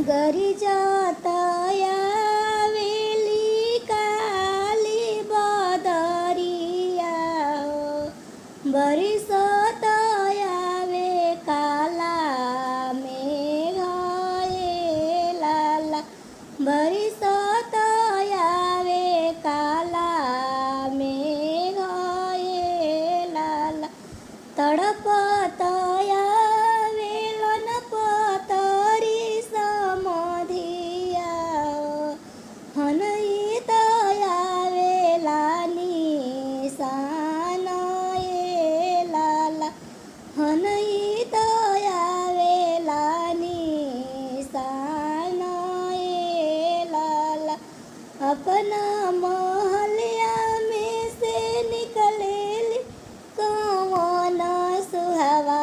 गरी जातया वेली काली बदरिया बरिसतया वे काला मेघाए लाला बरिसतया वे काला मेघाए लाला तड़पतया वेलन पतरी समधिया हनईतया वेलानी सानए लाला हनईतया वेलानी सानए लाला अपना महलिया में से निकलेली कौन सुहवा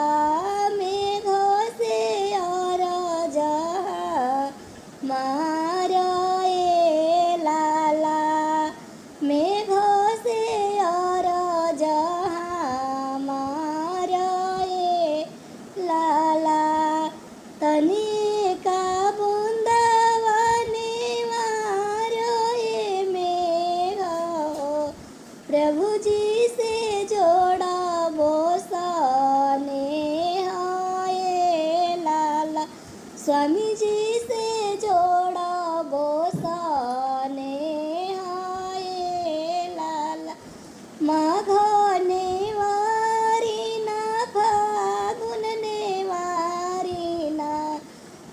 मेघो से और मारे लाला मेघो से और मारे लाला तनिका बूंदावनी मारो मेघ प्रभु जी से जोड़ा बोसने हाय लाला स्वामी जी से जोड़ा बोसने हाय लाला माघने वारीना फागुन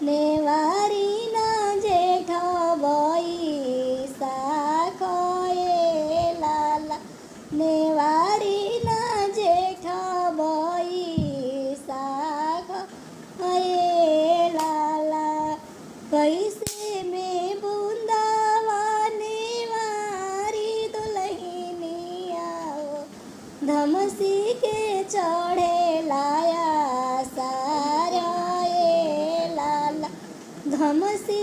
नेवारीना जेठ बैसाखए लाला नेवारीना जेठ बैसाख हए लाला कैसे में बूंदावनी वारी दुल्हनिया धमसी के चढ़े लाया सारा लाला धमसी